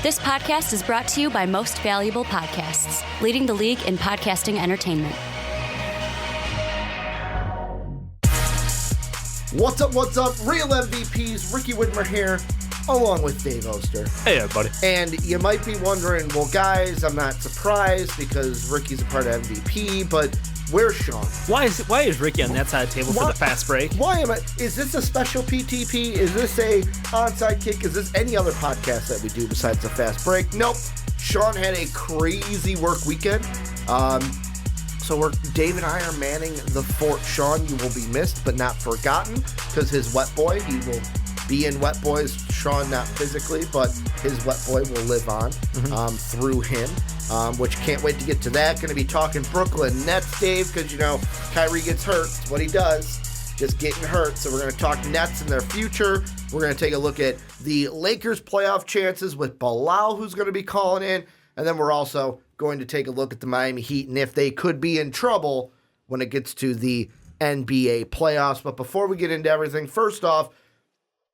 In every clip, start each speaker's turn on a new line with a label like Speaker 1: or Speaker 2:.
Speaker 1: This podcast is brought to you by Most Valuable Podcasts, leading the league in podcasting entertainment.
Speaker 2: What's up? Real MVPs, Ricky Widmer here, along with Dave Oster.
Speaker 3: Hey, everybody.
Speaker 2: And you might be wondering, well, guys, I'm not surprised because Ricky's a part of MVP, but where's Sean?
Speaker 3: Why is Ricky on that side of the table for the fast break?
Speaker 2: Is this a special PTP? Is this a onside kick? Is this any other podcast that we do besides the fast break? Nope. Sean had a crazy work weekend. So Dave and I are manning the fort. Sean, you will be missed but not forgotten because his wet boy, he will be in Wet Boys. Sean, not physically, but his wet boy will live on through him, which can't wait to get to that. Going to be talking Brooklyn Nets, Dave, because, Kyrie gets hurt. It's what he does, just getting hurt. So we're going to talk Nets and their future. We're going to take a look at the Lakers' playoff chances with Bilal, who's going to be calling in. And then we're also going to take a look at the Miami Heat and if they could be in trouble when it gets to the NBA playoffs. But before we get into everything, first off,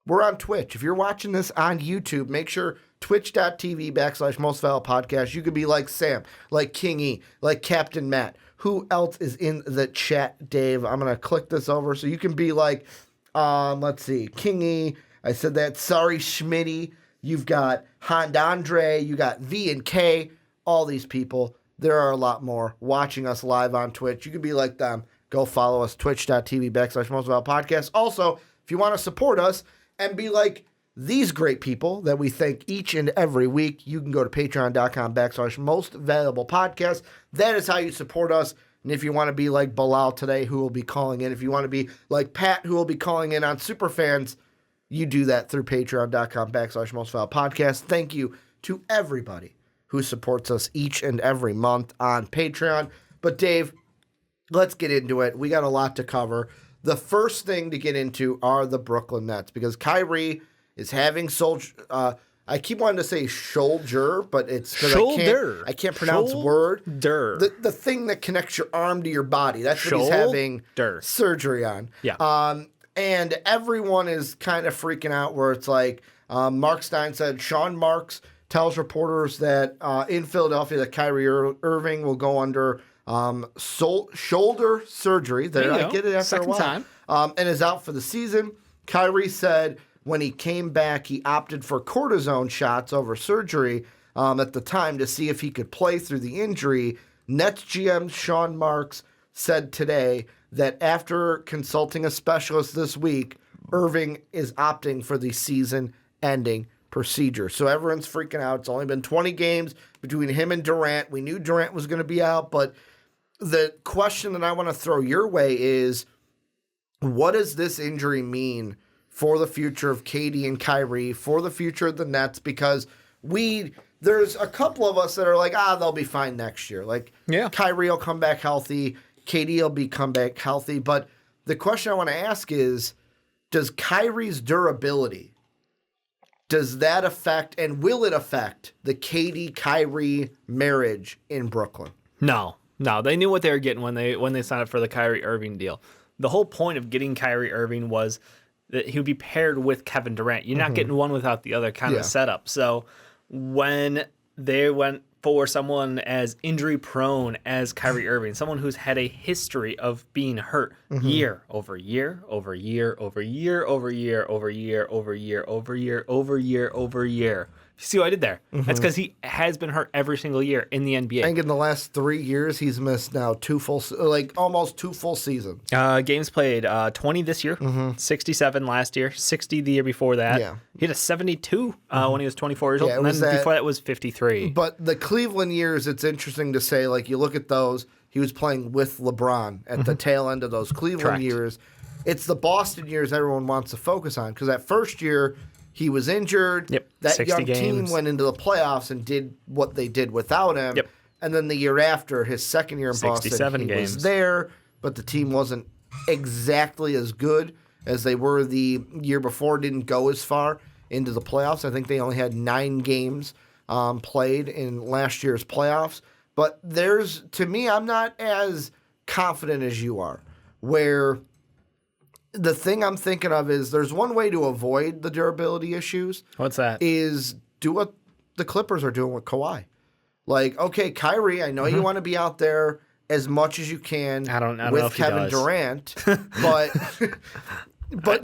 Speaker 2: we're on Twitch. If you're watching this on YouTube, make sure twitch.tv/mostvaluablepodcast. You could be like Sam, like King E, like Captain Matt. Who else is in the chat, Dave? I'm going to click this over so you can be like, let's see, King E. I said that. Sorry, Schmitty. You've got Hondandre. You got V and K. All these people. There are a lot more watching us live on Twitch. You can be like them. Go follow us, twitch.tv/mostvaluablepodcast. Also, if you want to support us and be like these great people that we thank each and every week, you can go to patreon.com/mostvaluablepodcast. That is how you support us. And if you want to be like Bilal today, who will be calling in, if you want to be like Pat, who will be calling in on Superfans, you do that through patreon.com/mostvaluablepodcast. Thank you to everybody who supports us each and every month on Patreon. But Dave, let's get into it. We got a lot to cover. The first thing to get into are the Brooklyn Nets because Kyrie is having I keep wanting to say shoulder, but it's because I can't pronounce word. The thing that connects your arm to your body. That's what he's having surgery on.
Speaker 3: Yeah.
Speaker 2: And everyone is kind of freaking out where it's like Mark Stein said, Sean Marks tells reporters that in Philadelphia that Kyrie Irving will go under shoulder surgery. There, I get it after a while. And is out for the season. Kyrie said when he came back, he opted for cortisone shots over surgery at the time to see if he could play through the injury. Nets GM Sean Marks said today that after consulting a specialist this week, Irving is opting for the season-ending procedure. So everyone's freaking out. It's only been 20 games between him and Durant. We knew Durant was going to be out, but the question that I want to throw your way is, what does this injury mean for the future of KD and Kyrie, for the future of the Nets? Because there's a couple of us that are like, they'll be fine next year. Like, Kyrie will come back healthy, KD will come back healthy. But the question I want to ask is, does Kyrie's durability, does that affect, and will it affect the KD-Kyrie marriage in Brooklyn?
Speaker 3: No. They knew what they were getting when they signed up for the Kyrie Irving deal. The whole point of getting Kyrie Irving was that he would be paired with Kevin Durant. You're not getting one without the other kind of setup. So when they went for someone as injury-prone as Kyrie Irving, someone who's had a history of being hurt year over year, over year, over year, over year, over year, over year, over year, over year, over year. You see what I did there? That's because he has been hurt every single year in the NBA.
Speaker 2: I think in the last 3 years, he's missed now almost 2 full seasons.
Speaker 3: Games played 20 this year, 67 last year, 60 the year before that. Yeah. He had a 72 when he was 24 years old, and then before that was 53.
Speaker 2: But the Cleveland years, it's interesting to say, like, you look at those, he was playing with LeBron at the tail end of those Cleveland years. It's the Boston years everyone wants to focus on, because that first year, he was injured. That young team went into the playoffs and did what they did without him. And then the year after, his second year in Boston, he was there, but the team wasn't exactly as good as they were the year before, didn't go as far into the playoffs. I think they only had 9 games played in last year's playoffs. But to me, I'm not as confident as you are, where the thing I'm thinking of is there's one way to avoid the durability issues.
Speaker 3: What's that?
Speaker 2: Is do a the Clippers are doing with Kawhi. Like, okay, Kyrie, I know you want to be out there as much as you can
Speaker 3: I don't know
Speaker 2: with
Speaker 3: if he
Speaker 2: Kevin
Speaker 3: does.
Speaker 2: Durant, but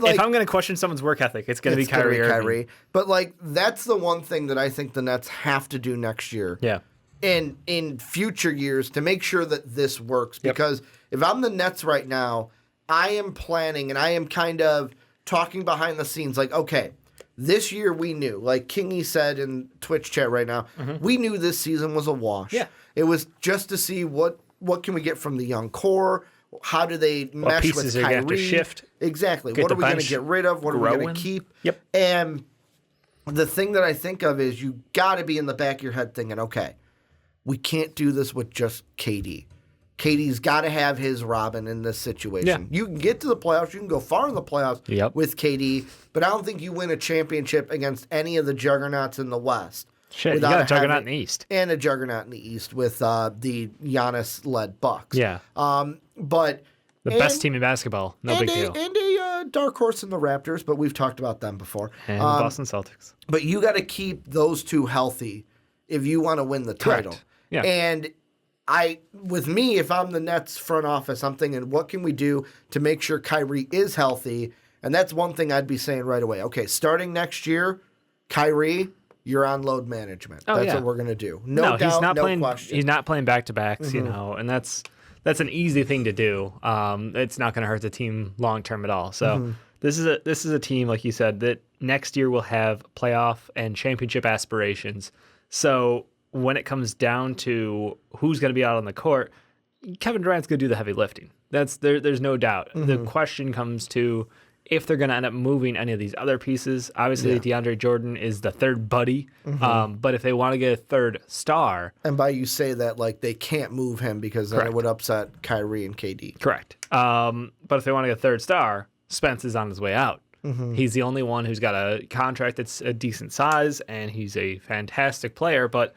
Speaker 2: like,
Speaker 3: if I'm going to question someone's work ethic, it's going to be Kyrie Irving.
Speaker 2: But like, that's the one thing that I think the Nets have to do next year.
Speaker 3: Yeah.
Speaker 2: And in future years to make sure that this works. Because if I'm the Nets right now, I am planning and I am kind of talking behind the scenes like, okay, this year we knew, like Kingy said in Twitch chat right now, we knew this season was a wash.
Speaker 3: Yeah.
Speaker 2: It was just to see what can we get from the young core. How do they mesh with
Speaker 3: pieces are
Speaker 2: Kyrie?
Speaker 3: going to have to shift.
Speaker 2: Exactly. What are we going to get rid of? What are we going to keep?
Speaker 3: Yep.
Speaker 2: And the thing that I think of is you got to be in the back of your head thinking, okay, we can't do this with just KD. KD's got to have his Robin in this situation.
Speaker 3: Yeah.
Speaker 2: You can get to the playoffs. You can go far in the playoffs with KD, but I don't think you win a championship against any of the juggernauts in the West.
Speaker 3: Shit, you got a juggernaut in the East.
Speaker 2: And a juggernaut in the East with the Giannis-led Bucks.
Speaker 3: Yeah.
Speaker 2: But
Speaker 3: the best team in basketball. No big deal.
Speaker 2: And a dark horse in the Raptors, but we've talked about them before.
Speaker 3: And the Boston Celtics.
Speaker 2: But you got to keep those two healthy if you want to win the title.
Speaker 3: Correct. Yeah.
Speaker 2: And with me, if I'm the Nets front office, I'm thinking, what can we do to make sure Kyrie is healthy? And that's one thing I'd be saying right away. Okay, starting next year, Kyrie, you're on load management. That's what we're going to do. No doubt,
Speaker 3: he's not
Speaker 2: no
Speaker 3: playing,
Speaker 2: question.
Speaker 3: He's not playing back-to-backs, and that's an easy thing to do. It's not going to hurt the team long-term at all. So this is a team, like you said, that next year will have playoff and championship aspirations. So when it comes down to who's going to be out on the court, Kevin Durant's going to do the heavy lifting. There's no doubt. The question comes to if they're going to end up moving any of these other pieces. Obviously, DeAndre Jordan is the third buddy, but if they want to get a third star...
Speaker 2: And by you say that, like, they can't move him because then it would upset Kyrie and KD.
Speaker 3: Correct. But if they want to get a third star, Spence is on his way out. He's the only one who's got a contract that's a decent size, and he's a fantastic player, but...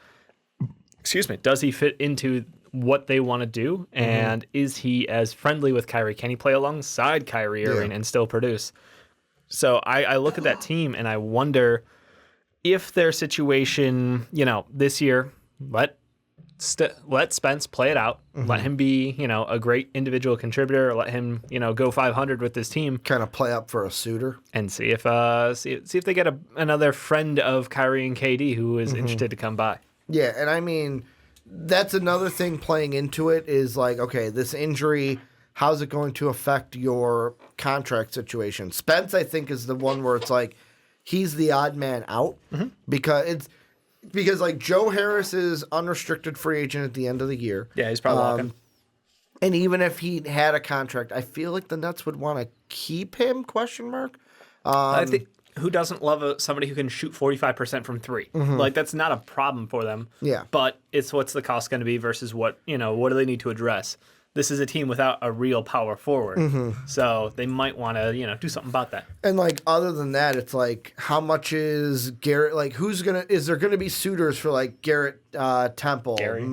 Speaker 3: does he fit into what they want to do? And is he as friendly with Kyrie? Can he play alongside Kyrie Irving and still produce? So I look at that team and I wonder if their situation, this year, let Spence play it out. Let him be, a great individual contributor. Let him, go 500 with this team.
Speaker 2: Kind of play up for a suitor.
Speaker 3: And see if they get another friend of Kyrie and KD who is interested to come by.
Speaker 2: Yeah, and I mean, that's another thing playing into it is like, okay, this injury, how's it going to affect your contract situation? Spence, I think, is the one where it's like he's the odd man out because like Joe Harris is unrestricted free agent at the end of the year.
Speaker 3: Yeah, he's probably walking.
Speaker 2: And even if he had a contract, I feel like the Nets would want to keep him, ?
Speaker 3: I think who doesn't love somebody who can shoot 45% from three? Like, that's not a problem for them.
Speaker 2: Yeah.
Speaker 3: But it's what's the cost going to be versus what do they need to address? This is a team without a real power forward. So they might want to, do something about that.
Speaker 2: And, like, other than that, it's like, how much is Garrett, like, is there going to be suitors for, like, Garrett Temple?
Speaker 3: Gary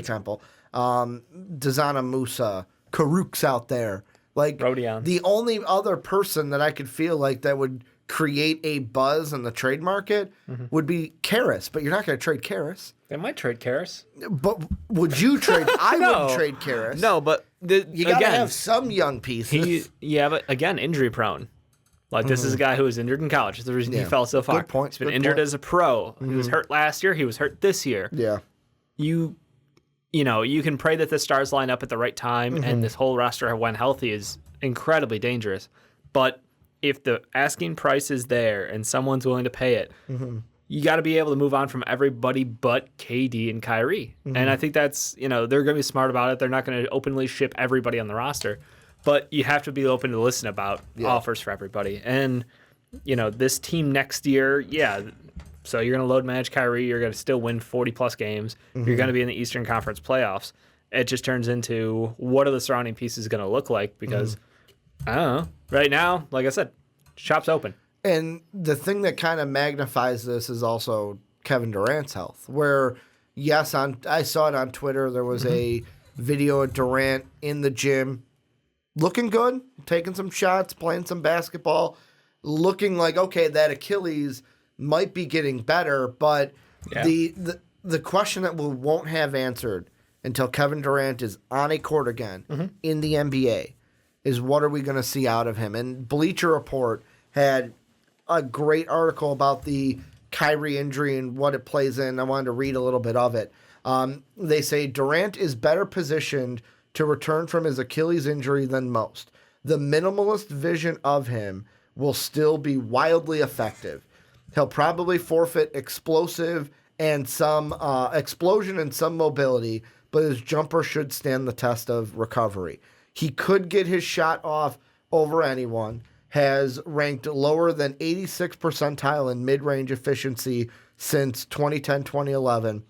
Speaker 2: Temple. Dazana Musa, Karuk's out there. Like,
Speaker 3: Rodion.
Speaker 2: The only other person that I could feel like that would create a buzz in the trade market would be Karras, but you're not going to trade Karras.
Speaker 3: They might trade Karras.
Speaker 2: But would you trade? I wouldn't trade Karras.
Speaker 3: No, but
Speaker 2: you got to have some young pieces.
Speaker 3: But again, injury prone. Like, this is a guy who was injured in college. That's the reason he fell so far.
Speaker 2: Good point.
Speaker 3: He's been injured as a pro. He was hurt last year. He was hurt this year.
Speaker 2: Yeah.
Speaker 3: You can pray that the stars line up at the right time and this whole roster, when healthy, is incredibly dangerous. But if the asking price is there and someone's willing to pay it, you got to be able to move on from everybody but KD and Kyrie. And I think that's, they're going to be smart about it. They're not going to openly ship everybody on the roster. But you have to be open to listen about offers for everybody. And, this team next year, so you're going to load manage Kyrie. You're going to still win 40-plus games. You're going to be in the Eastern Conference playoffs. It just turns into what are the surrounding pieces going to look like? Because, I don't know. Right now, like I said, shop's open.
Speaker 2: And the thing that kind of magnifies this is also Kevin Durant's health. Where, yes, I saw it on Twitter. There was a video of Durant in the gym looking good, taking some shots, playing some basketball, looking like, okay, that Achilles might be getting better, but the question that we won't have answered until Kevin Durant is on a court again in the NBA is what are we going to see out of him? And Bleacher Report had a great article about the Kyrie injury and what it plays in. I wanted to read a little bit of it. They say Durant is better positioned to return from his Achilles injury than most. The minimalist vision of him will still be wildly effective. He'll probably forfeit explosive and some explosion and some mobility, but his jumper should stand the test of recovery. He could get his shot off over anyone, has ranked lower than 86th percentile in mid-range efficiency since 2010-2011,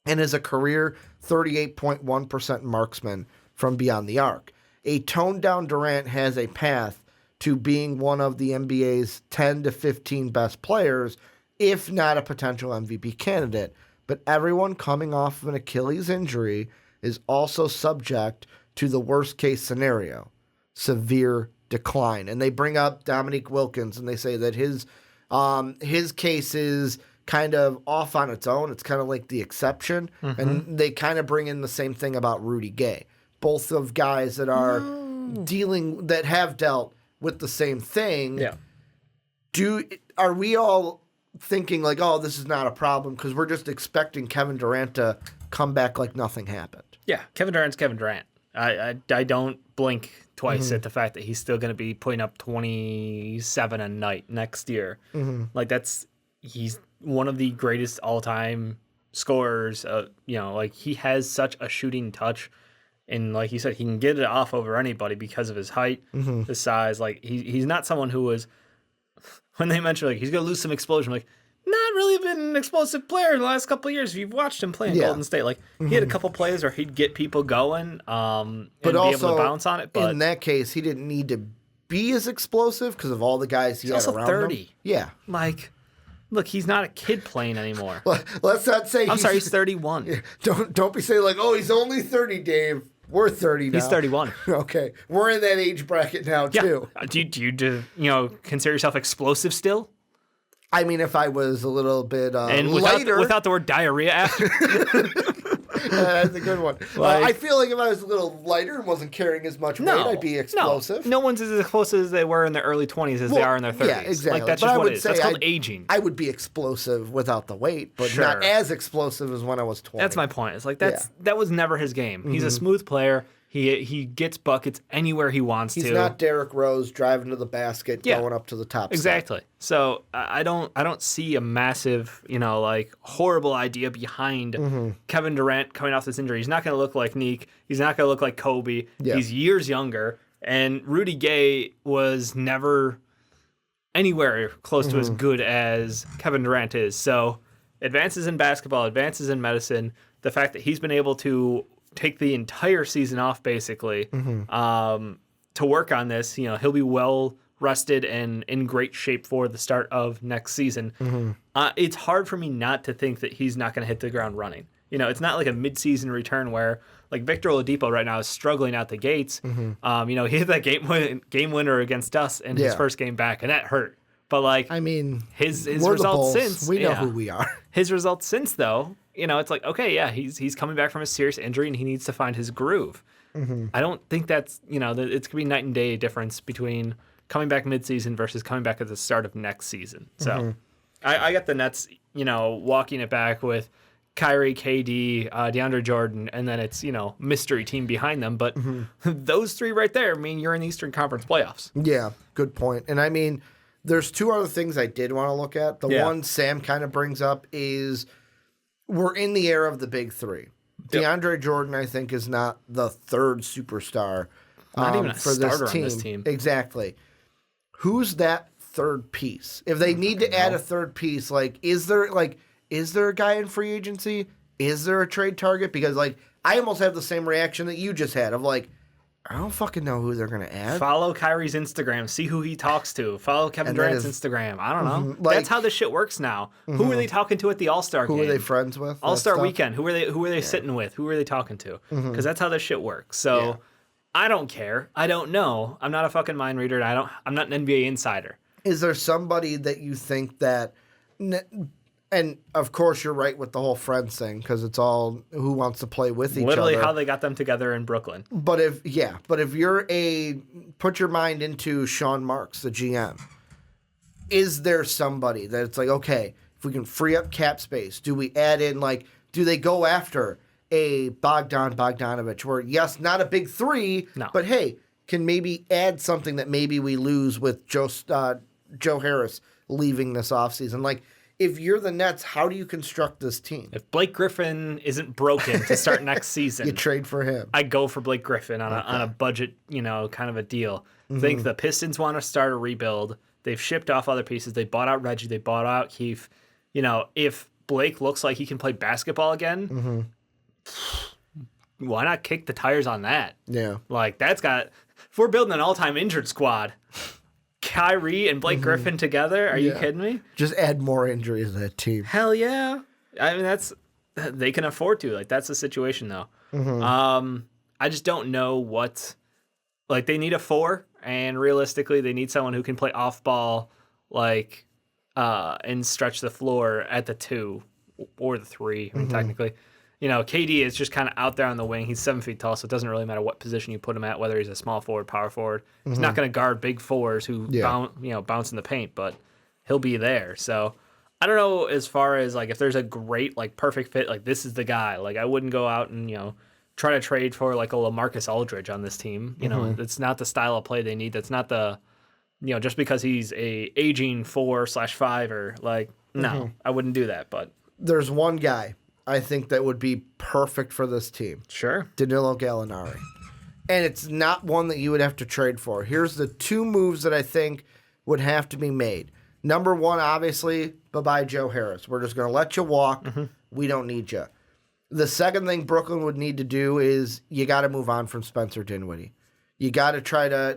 Speaker 2: and is a career 38.1% marksman from beyond the arc. A toned-down Durant has a path to being one of the NBA's 10 to 15 best players, if not a potential MVP candidate. But everyone coming off of an Achilles injury is also subject to the worst-case scenario, severe decline. And they bring up Dominique Wilkins, and they say that his case is kind of off on its own. It's kind of like the exception. And they kind of bring in the same thing about Rudy Gay. Both of guys that are that have dealt with the same thing.
Speaker 3: Yeah.
Speaker 2: Are we all thinking like, oh, this is not a problem because we're just expecting Kevin Durant to come back like nothing happened?
Speaker 3: Yeah, Kevin Durant's Kevin Durant. I don't blink twice at the fact that he's still going to be putting up 27 a night next year. Like he's one of the greatest all-time scorers. Like he has such a shooting touch, and like you said, he can get it off over anybody because of his height, his size. Like he's not someone who was. When they mention like he's going to lose some explosion, like not really been an explosive player in the last couple of years. If you've watched him play in Golden State, like he had a couple plays where he'd get people going, and be able to bounce on it. But
Speaker 2: in that case, he didn't need to be as explosive because of all the guys he had
Speaker 3: also
Speaker 2: around
Speaker 3: 30.
Speaker 2: him. Yeah,
Speaker 3: like look, he's not a kid playing anymore.
Speaker 2: Let's not say.
Speaker 3: I'm sorry, he's 31.
Speaker 2: Don't be saying like, oh, he's only 30, Dave. We're 30 now.
Speaker 3: He's 31.
Speaker 2: Okay, we're in that age bracket now too.
Speaker 3: Do you consider yourself explosive still?
Speaker 2: I mean, if I was a little bit
Speaker 3: and
Speaker 2: lighter,
Speaker 3: without the word diarrhea after.
Speaker 2: That's a good one. I feel like if I was a little lighter and wasn't carrying as much weight, I'd be explosive.
Speaker 3: No one's as explosive as they were in their early 20s as they are in their 30s.
Speaker 2: Yeah, exactly.
Speaker 3: Like, that's
Speaker 2: but
Speaker 3: just
Speaker 2: I
Speaker 3: what
Speaker 2: would
Speaker 3: it is.
Speaker 2: say
Speaker 3: That's called aging.
Speaker 2: I would be explosive without the weight, but not as explosive as when I was 20.
Speaker 3: That's my point. It's like that was never his game. He's a smooth player. He gets buckets anywhere he wants to.
Speaker 2: He's not Derrick Rose driving to the basket, going up to the top.
Speaker 3: Exactly.
Speaker 2: Step.
Speaker 3: So I don't see a massive, horrible idea behind Kevin Durant coming off this injury. He's not going to look like Neek. He's not going to look like Kobe. Yeah. He's years younger. And Rudy Gay was never anywhere close to as good as Kevin Durant is. So advances in basketball, advances in medicine, the fact that he's been able to take the entire season off basically to work on this. He'll be well rested and in great shape for the start of next season. It's hard for me not to think that he's not going to hit the ground running. It's not like a mid-season return where like Victor Oladipo right now is struggling out the gates. He hit that game winner against us in his first game back, and that hurt. But like, I mean, his results since
Speaker 2: we know who we are.
Speaker 3: His results since though. It's like, okay, yeah, he's coming back from a serious injury and he needs to find his groove. I don't think that's, it's going to be night and day difference between coming back midseason versus coming back at the start of next season. So I got the Nets, walking it back with Kyrie, KD, DeAndre Jordan, and then it's, mystery team behind them. But those three right there mean you're in the Eastern Conference playoffs.
Speaker 2: Yeah, good point. And I mean, there's two other things I did want to look at. The one Sam kind of brings up is we're in the era of the big three. DeAndre Jordan, I think, is not the third superstar
Speaker 3: not even a
Speaker 2: for
Speaker 3: starter
Speaker 2: this team.
Speaker 3: On this team.
Speaker 2: Exactly. Who's that third piece? If they need to add a third piece, is there a guy in free agency? Is there a trade target? Because I almost have the same reaction that you just had of I don't fucking know who they're going to add.
Speaker 3: Follow Kyrie's Instagram. See who he talks to. Follow Kevin Durant's Instagram. I don't know. That's how this shit works now. Who are they talking to at the All-Star game?
Speaker 2: Who are they friends with?
Speaker 3: All-Star weekend. Who are they sitting with? Who are they talking to? Because that's how this shit works. So I don't care. I don't know. I'm not a fucking mind reader. I'm not an NBA insider.
Speaker 2: Is there somebody that you think that And of course, you're right with the whole friends thing because it's all who wants to play with each other.
Speaker 3: Literally how they got them together in Brooklyn.
Speaker 2: But if you're put your mind into Sean Marks, the GM. Is there somebody that it's like, okay, if we can free up cap space, do we add in do they go after a Bogdanovich where yes, not a big three, but hey, can maybe add something that maybe we lose with Joe Harris leaving this offseason? If you're the Nets, how do you construct this team?
Speaker 3: If Blake Griffin isn't broken to start next season,
Speaker 2: you trade for him.
Speaker 3: I go for Blake Griffin on a budget, kind of a deal. I think the Pistons want to start a rebuild. They've shipped off other pieces. They bought out Reggie. They bought out Keith. If Blake looks like he can play basketball again, why not kick the tires on that?
Speaker 2: Yeah.
Speaker 3: If we're building an all-time injured squad, Kyrie and Blake Griffin together? Are you kidding me?
Speaker 2: Just add more injuries to that team.
Speaker 3: Hell yeah. I mean, they can afford to. That's the situation, though. I just don't know what... they need a 4, and realistically, they need someone who can play off-ball, and stretch the floor at the 2 or the 3, I mean, technically. KD is just kind of out there on the wing. He's 7 feet tall, so it doesn't really matter what position you put him at, whether he's a small forward, power forward. He's not going to guard big 4s who bounce in the paint, but he'll be there. So I don't know as far as if there's a great perfect fit, this is the guy. I wouldn't go out and try to trade for a LaMarcus Aldridge on this team. It's not the style of play they need. That's not the just because he's a aging 4/5er. No, I wouldn't do that. But
Speaker 2: there's one guy I think that would be perfect for this team.
Speaker 3: Sure.
Speaker 2: Danilo Gallinari. And it's not one that you would have to trade for. Here's the 2 moves that I think would have to be made. Number 1, obviously, bye-bye Joe Harris. We're just going to let you walk. We don't need you. The second thing Brooklyn would need to do is you got to move on from Spencer Dinwiddie. You got to try to,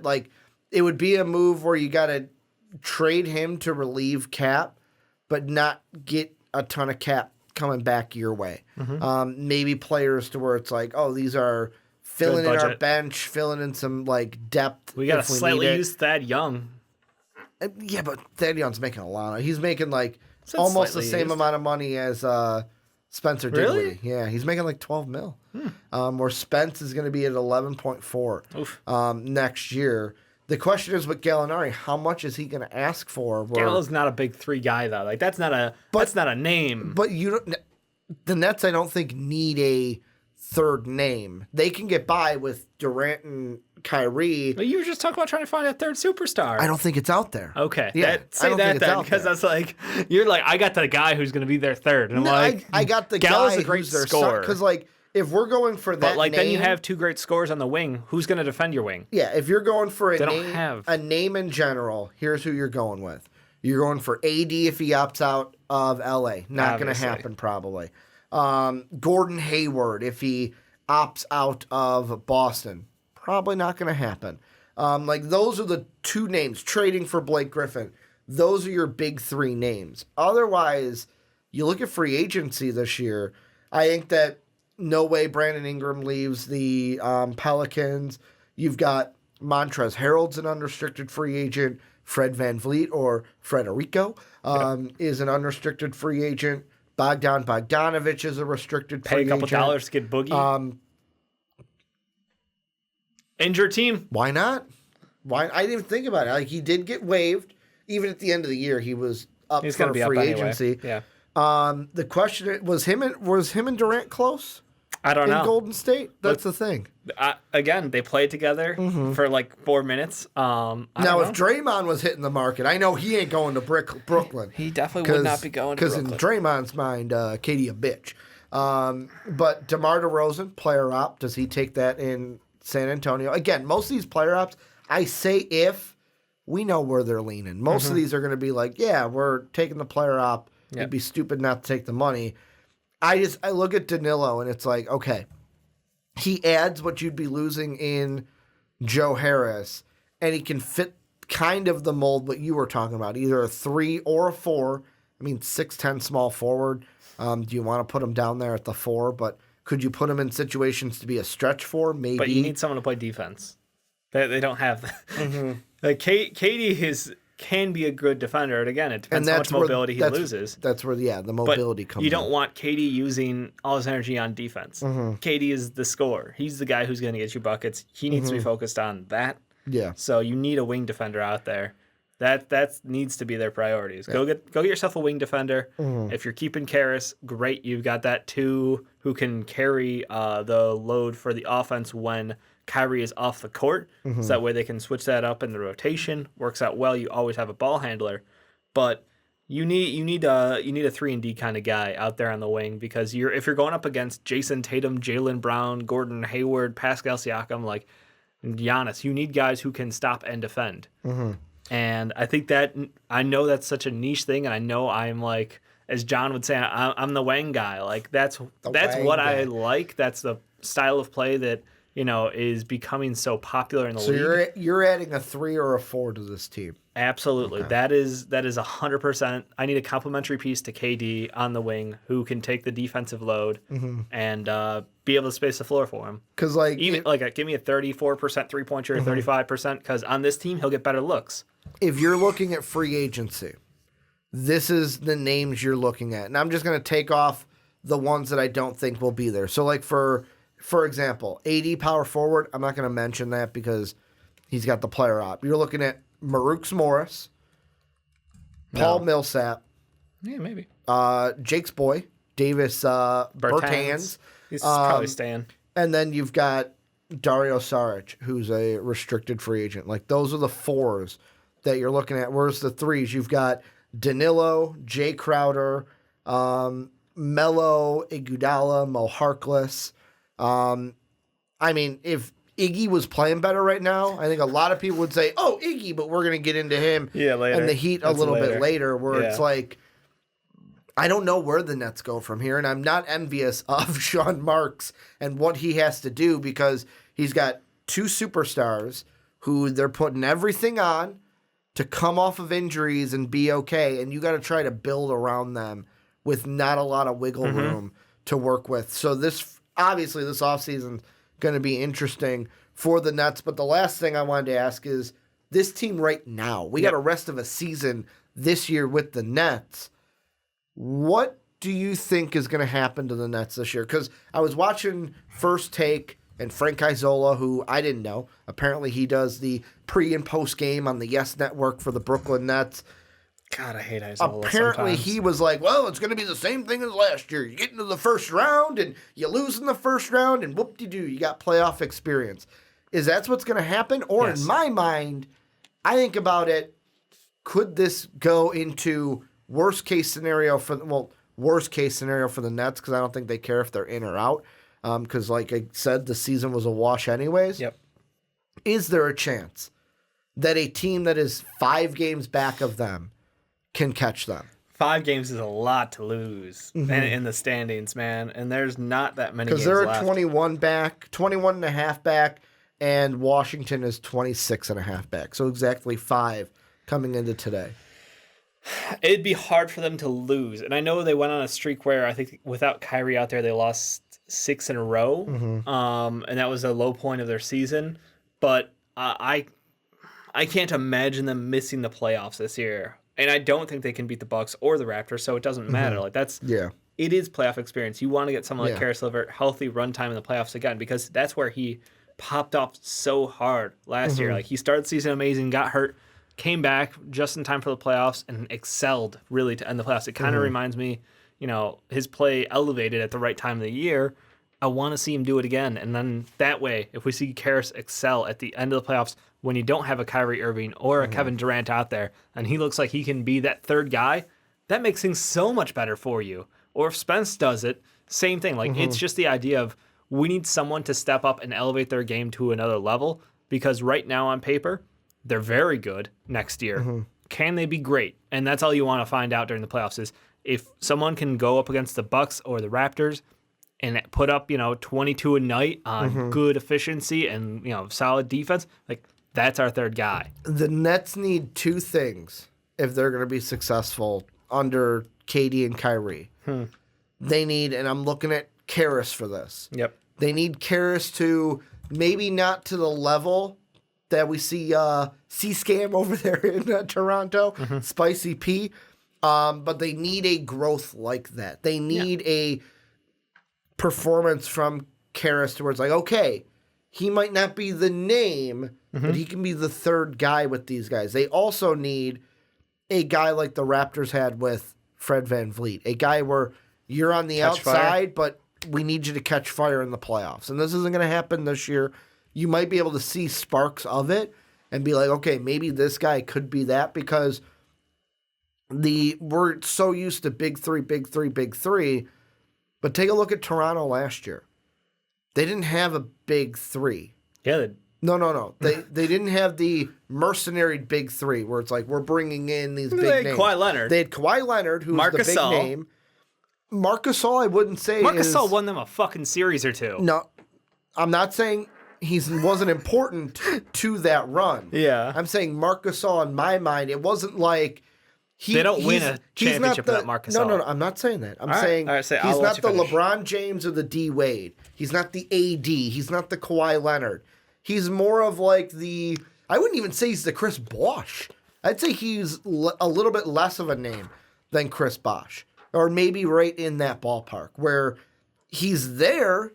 Speaker 2: it would be a move where you got to trade him to relieve cap, but not get a ton of cap coming back your way. Maybe players to where it's these are filling in our bench, filling in some depth.
Speaker 3: We got to slightly use Thad Young.
Speaker 2: Yeah, but Thad Young's making a lot. He's making almost the same amount of money as Spencer Dinwiddie.
Speaker 3: Really?
Speaker 2: Yeah, he's making $12 million. Where Spence is going to be at 11.4 next year. The question is with Gallinari, how much is he going to ask for?
Speaker 3: Gallo's not a big 3 guy though. That's not a name.
Speaker 2: But the Nets, I don't think, need a third name. They can get by with Durant and Kyrie.
Speaker 3: But you were just talking about trying to find a third superstar.
Speaker 2: I don't think it's out there.
Speaker 3: Okay,
Speaker 2: yeah,
Speaker 3: say that then, because that's you're I got the guy who's going to be their third, and I'm
Speaker 2: I got the
Speaker 3: Gallo's
Speaker 2: guy
Speaker 3: a great
Speaker 2: who's their
Speaker 3: scorer.
Speaker 2: Because if we're going for that,
Speaker 3: but
Speaker 2: name,
Speaker 3: then you have 2 great scorers on the wing. Who's going to defend your wing?
Speaker 2: Yeah, if you're going for
Speaker 3: a
Speaker 2: name in general, here's who you're going with. You're going for AD if he opts out of LA. Not going to happen probably. Gordon Hayward if he opts out of Boston. Probably not going to happen. Those are the 2 names. Trading for Blake Griffin. Those are your big 3 names. Otherwise, you look at free agency this year. I think that no way Brandon Ingram leaves the Pelicans. You've got Montrezl Harrell's an unrestricted free agent. Fred VanVleet or Frederico is an unrestricted free agent. Bogdanovich is a restricted free agent.
Speaker 3: Pay a couple dollars to get Boogie. Injured team.
Speaker 2: Why not? I didn't even think about it. He did get waived. Even at the end of the year, he was up for free agency.
Speaker 3: Yeah.
Speaker 2: The question was him and Durant close?
Speaker 3: I don't know.
Speaker 2: In Golden State? That's the thing.
Speaker 3: Again, they played together for 4 minutes.
Speaker 2: Now, if Draymond was hitting the market, I know he ain't going to Brooklyn.
Speaker 3: He definitely would not be going to Brooklyn.
Speaker 2: Because in Draymond's mind, Katie a bitch. But DeMar DeRozan, player op, does he take that in San Antonio? Again, most of these player ops, I say if, we know where they're leaning. Most of these are going to be we're taking the player op. Yep. It'd be stupid not to take the money. I look at Danilo and it's okay, he adds what you'd be losing in Joe Harris, and he can fit kind of the mold what you were talking about, either a 3 or a 4. 6'10" small forward. Do you want to put him down there at the 4? But could you put him in situations to be a stretch 4? Maybe.
Speaker 3: But you need someone to play defense. They don't have that. Katie can be a good defender. And again, it depends how much mobility he loses.
Speaker 2: That's where, the mobility comes in.
Speaker 3: You don't want KD using all his energy on defense. KD is the scorer. He's the guy who's going to get you buckets. He needs to be focused on that.
Speaker 2: Yeah.
Speaker 3: So you need a wing defender out there. That needs to be their priorities. Go get yourself a wing defender. If you're keeping Karras, great. You've got that two who can carry the load for the offense when Kyrie is off the court. So that way they can switch that up in the rotation. Works out well. You always have a ball handler, but you need a 3-and-D kind of guy out there on the wing, because if you're going up against Jason Tatum, Jaylen Brown, Gordon Hayward, Pascal Siakam, like Giannis, you need guys who can stop and defend. And I think I know that's such a niche thing, and I know I'm like, as John would say, I'm the Wang guy. Like that's what I like. That's the style of play that is becoming so popular in the league.
Speaker 2: So you're adding a 3 or a 4 to this team.
Speaker 3: Absolutely. Okay. That is 100%. I need a complementary piece to KD on the wing who can take the defensive load and be able to space the floor for him.
Speaker 2: Because
Speaker 3: give me a 34% 3-point shooter, 35%, because on this team he'll get better looks.
Speaker 2: If you're looking at free agency, this is the names you're looking at. And I'm just going to take off the ones that I don't think will be there. So, like, for example, AD power forward, I'm not going to mention that because he's got the player op. You're looking at Marukes Morris, Paul Millsap.
Speaker 3: Yeah, maybe.
Speaker 2: Jake's boy, Davis Bertans.
Speaker 3: He's probably staying.
Speaker 2: And then you've got Dario Saric, who's a restricted free agent. Like, those are the 4s that you're looking at. Whereas the 3s, you've got Danilo, Jay Crowder, Melo, Iguodala, Mo Harkless. I mean, if Iggy was playing better right now, I think a lot of people would say, "Oh, Iggy," but we're going to get into him
Speaker 3: later.
Speaker 2: and the Heat a little bit later, where it's like, I don't know where the Nets go from here, and I'm not envious of Sean Marks and what he has to do, because he's got 2 superstars who they're putting everything on to come off of injuries and be okay, and you got to try to build around them with not a lot of wiggle room to work with. So this offseason going to be interesting for the Nets. But the last thing I wanted to ask is this team right now. We got a rest of a season this year with the Nets. What do you think is going to happen to the Nets this year? Because I was watching First Take, and Frank Isola, who I didn't know, apparently he does the pre- and post-game on the Yes Network for the Brooklyn Nets.
Speaker 3: God, I hate Isola.
Speaker 2: Apparently he was like, well, it's going to be the same thing as last year. You get into the first round, and you lose in the first round, and whoop-de-doo, you got playoff experience. Is that what's going to happen? Or in my mind, I think about it, could this go into worst case scenario for the Nets, because I don't think they care if they're in or out. Because, like I said, the season was a wash anyways.
Speaker 3: Yep.
Speaker 2: Is there a chance that a team that is 5 games back of them can catch them?
Speaker 3: 5 games is a lot to lose in the standings, man. And there's not that many games
Speaker 2: left. Because
Speaker 3: they're
Speaker 2: 21 and a half back, and Washington is 26 and a half back. So exactly 5 coming into today.
Speaker 3: It'd be hard for them to lose. And I know they went on a streak where I think without Kyrie out there, they lost 6 in a row. And that was a low point of their season. But I can't imagine them missing the playoffs this year. And I don't think they can beat the Bucks or the Raptors, so it doesn't matter. Like it is playoff experience. You want to get someone like Karis LeVert healthy runtime in the playoffs again, because that's where he popped off so hard last year. Like, he started the season amazing, got hurt, came back just in time for the playoffs, and excelled really to end the playoffs. It kind of reminds me, his play elevated at the right time of the year. I want to see him do it again. And then that way, if we see Karis excel at the end of the playoffs when you don't have a Kyrie Irving or a Kevin Durant out there, and he looks like he can be that third guy, that makes things so much better for you. Or if Spence does it, same thing. Like, it's just the idea of we need someone to step up and elevate their game to another level, because right now on paper, they're very good next year. Can they be great? And that's all you want to find out during the playoffs is if someone can go up against the Bucks or the Raptors and put up, 22 a night on good efficiency and, solid defense, like, that's our third guy.
Speaker 2: The Nets need 2 things if they're going to be successful under KD and Kyrie. They need, and I'm looking at Karis for this.
Speaker 3: Yep.
Speaker 2: They need Karis to maybe not to the level that we see C-Scam over there in Toronto, Spicy P. But they need a growth like that. They need a performance from Karras to where it's like, okay, he might not be the name, but he can be the third guy with these guys. They also need a guy like the Raptors had with Fred VanVleet, a guy where you're on the outside, but we need you to catch fire in the playoffs. And this isn't going to happen this year. You might be able to see sparks of it and be like, okay, maybe this guy could be that, because we're so used to big three, big three, big three. But take a look at Toronto last year. They didn't have a big three.
Speaker 3: Yeah.
Speaker 2: No. They didn't have the mercenary big three where it's like we're bringing in these big names.
Speaker 3: They had Kawhi Leonard.
Speaker 2: They had Kawhi Leonard, who's
Speaker 3: Marc
Speaker 2: the big
Speaker 3: Gasol.
Speaker 2: name. Marc Gasol, I wouldn't say
Speaker 3: Marc Gasol won them a fucking series or two.
Speaker 2: No, I'm not saying he wasn't important to that run.
Speaker 3: Yeah.
Speaker 2: I'm saying Marc Gasol, in my mind, it wasn't like
Speaker 3: they don't win a championship without Marc Gasol.
Speaker 2: No, I'm not saying that. I'm saying he's not the LeBron James or the D Wade. He's not the AD. He's not the Kawhi Leonard. He's more of like I wouldn't even say he's the Chris Bosh. I'd say he's a little bit less of a name than Chris Bosh. Or maybe right in that ballpark where he's there.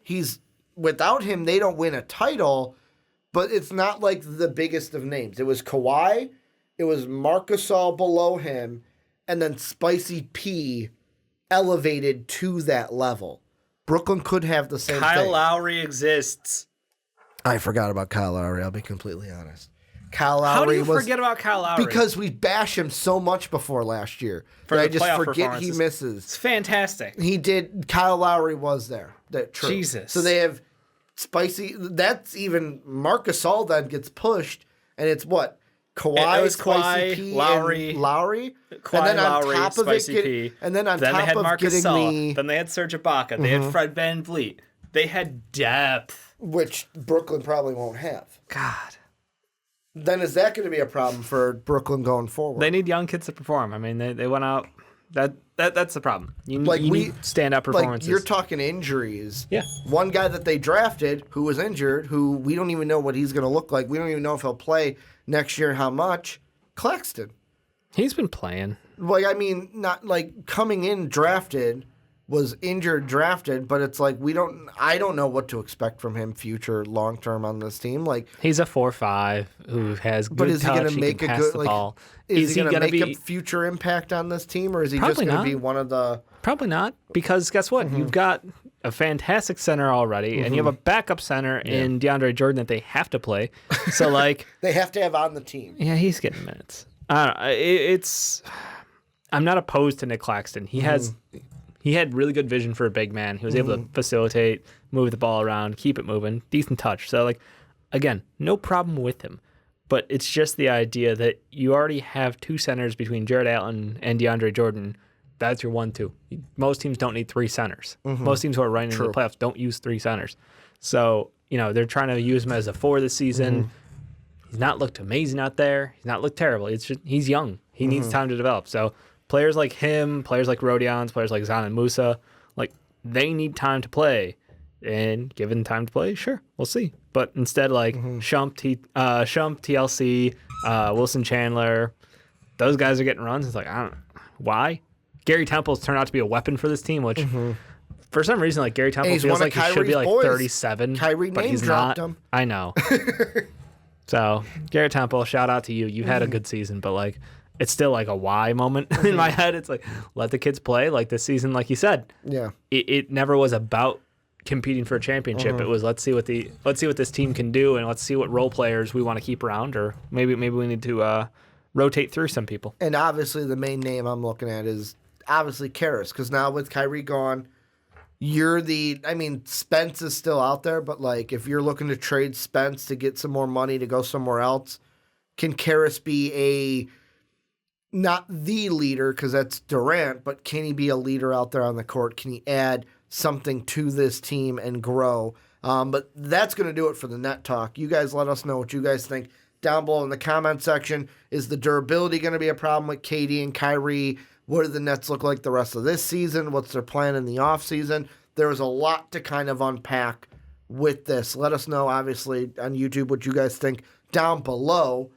Speaker 2: Without him, they don't win a title, but it's not like the biggest of names. It was Kawhi, it was Marc Gasol below him, and then Spicy P elevated to that level. Brooklyn could have the same thing.
Speaker 3: Kyle Lowry exists.
Speaker 2: I forgot about Kyle Lowry, I'll be completely honest. Kyle Lowry
Speaker 3: How do you forget about Kyle Lowry?
Speaker 2: Because we bashed him so much before last year. I just forget he misses.
Speaker 3: It's fantastic.
Speaker 2: He did. Kyle Lowry was there. True.
Speaker 3: Jesus.
Speaker 2: So they have Spicy. That's even Marc Gasol then gets pushed, and it's what? Kawhi, Spicy P,
Speaker 3: Lowry,
Speaker 2: and Lowry,
Speaker 3: Kawhi,
Speaker 2: and then on
Speaker 3: Lowry,
Speaker 2: top of
Speaker 3: Spicy
Speaker 2: it,
Speaker 3: P.
Speaker 2: And then on
Speaker 3: then
Speaker 2: top
Speaker 3: they had
Speaker 2: of
Speaker 3: Marc
Speaker 2: getting
Speaker 3: Gasol. Then they had Serge Ibaka. They had Fred VanVleet. They had depth,
Speaker 2: which Brooklyn probably won't have.
Speaker 3: God.
Speaker 2: Then is that going to be a problem for Brooklyn going forward?
Speaker 3: They need young kids to perform. I mean, they went out. That's the problem. You need stand-up performances.
Speaker 2: Like you're talking injuries.
Speaker 3: Yeah.
Speaker 2: One guy that they drafted who was injured, who we don't even know what he's going to look like. We don't even know if he'll play next year, how much. Claxton.
Speaker 3: He's been playing.
Speaker 2: Like, I mean, not like coming in drafted, was injured drafted, but it's like I don't know what to expect from him future long term on this team. Like
Speaker 3: he's a 4-5 who has good touch.
Speaker 2: But is he going to make
Speaker 3: a good
Speaker 2: ball? Is he going to make a future impact on this team, or is he just going to be one of the?
Speaker 3: Probably not, because guess what? You've got a fantastic center already, and you have a backup center in DeAndre Jordan that they have to play. So like
Speaker 2: they have to have on the team.
Speaker 3: Yeah, he's getting minutes. I don't know. I'm not opposed to Nick Claxton. He had really good vision for a big man. He was able to facilitate, move the ball around, keep it moving, decent touch. So, like, again, no problem with him. But it's just the idea that you already have two centers between Jared Allen and DeAndre Jordan. That's your 1-2. Most teams don't need three centers. Most teams who are running into the playoffs don't use three centers. So, they're trying to use him as a 4 this season. He's not looked amazing out there. He's not looked terrible. It's just he's young. He needs time to develop. So, players like him, players like Rodions, players like Zan and Musa, like they need time to play. And given time to play, sure, we'll see. But instead, like Shump, TLC, Wilson Chandler, those guys are getting runs. It's like, I don't know. Why? Gary Temple's turned out to be a weapon for this team, which for some reason, like Gary Temple feels like he should be like 37.
Speaker 2: Kyrie
Speaker 3: but he's
Speaker 2: dropped
Speaker 3: not.
Speaker 2: him.
Speaker 3: I know. So, Gary Temple, shout out to you. You've had a good season, but like, it's still like a why moment in my head. It's like, let the kids play. Like this season, like you said, it never was about competing for a championship. It was let's see what this team can do, and let's see what role players we want to keep around, or maybe we need to rotate through some people.
Speaker 2: And obviously, the main name I'm looking at is obviously Karras, because now with Kyrie gone, Spence is still out there, but like if you're looking to trade Spence to get some more money to go somewhere else, can Karras be not the leader, because that's Durant, but can he be a leader out there on the court? Can he add something to this team and grow? But that's going to do it for the Net Talk. You guys let us know what you guys think down below in the comment section. Is the durability going to be a problem with KD and Kyrie? What do the Nets look like the rest of this season? What's their plan in the offseason? There was a lot to kind of unpack with this. Let us know, obviously, on YouTube what you guys think down below.